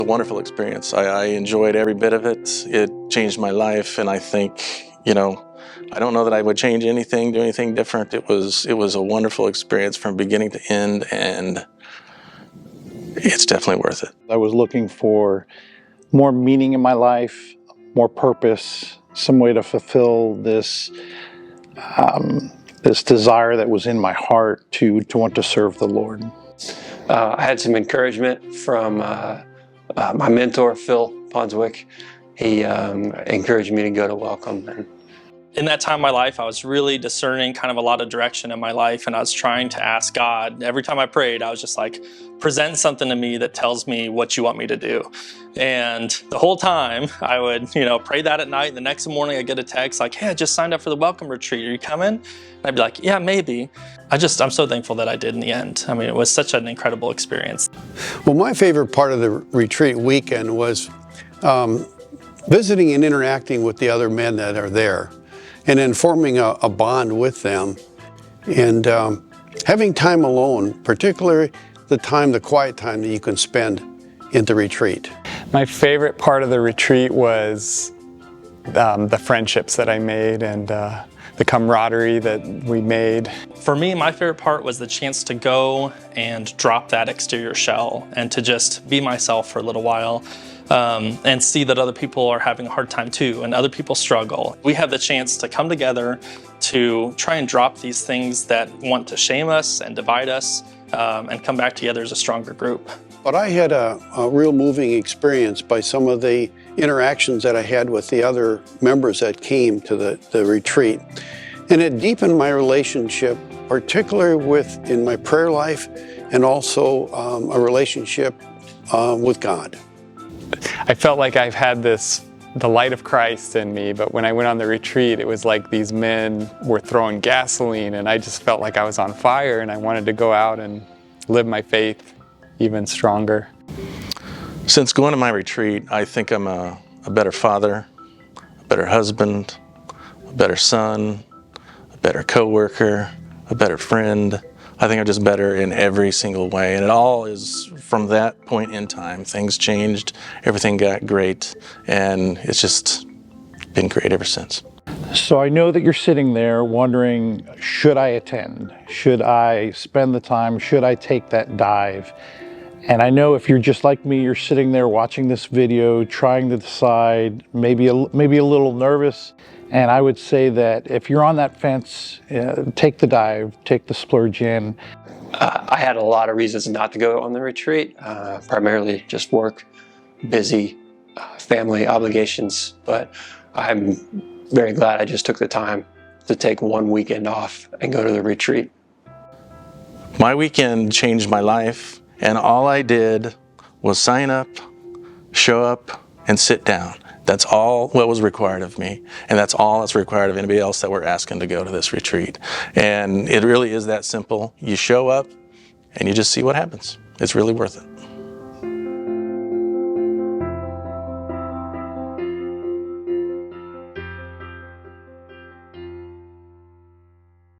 A wonderful experience. I enjoyed every bit of it. It changed my life, and I think, I don't know that I would change anything, do anything different. It was a wonderful experience from beginning to end, and it's definitely worth it. I was looking for more meaning in my life, more purpose, some way to fulfill this this desire that was in my heart to want to serve the Lord. I had some encouragement from my mentor, Phil Ponswick. He encouraged me to go to Welcome. In that time of my life, I was really discerning kind of a lot of direction in my life, and I was trying to ask God. Every time I prayed, I was just like, present something to me that tells me what you want me to do. And the whole time I would, pray that at night, and the next morning I get a text like, hey, I just signed up for the Welcome Retreat. Are you coming? And I'd be like, yeah, maybe. I'm so thankful that I did in the end. I mean, it was such an incredible experience. Well, my favorite part of the retreat weekend was visiting and interacting with the other men that are there, and then forming a bond with them, and having time alone, particularly the quiet time that you can spend in the retreat. My favorite part of the retreat was the friendships that I made and the camaraderie that we made. For me, my favorite part was the chance to go and drop that exterior shell and to just be myself for a little while. And see that other people are having a hard time too, and other people struggle. We have the chance to come together to try and drop these things that want to shame us and divide us, and come back together as a stronger group. But I had a real moving experience by some of the interactions that I had with the other members that came to the retreat. And it deepened my relationship, particularly in my prayer life, and also a relationship with God. I felt like I've had the light of Christ in me, but when I went on the retreat, it was like these men were throwing gasoline, and I just felt like I was on fire, and I wanted to go out and live my faith even stronger. Since going to my retreat, I think I'm a better father, a better husband, a better son, a better coworker, a better friend. I think I'm just better in every single way, and it all is from that point in time. Things changed, everything got great, and it's just been great ever since. So I know that you're sitting there wondering, should I attend? Should I spend the time? Should I take that dive? And I know if you're just like me, you're sitting there watching this video, trying to decide, maybe a little nervous. And I would say that if you're on that fence, take the dive, take the splurge in. I had a lot of reasons not to go on the retreat, primarily just work, busy, family obligations, but I'm very glad I just took the time to take one weekend off and go to the retreat. My weekend changed my life, and all I did was sign up, show up, and sit down. That's all what was required of me, and that's all that's required of anybody else that we're asking to go to this retreat. And it really is that simple. You show up, and you just see what happens. It's really worth it.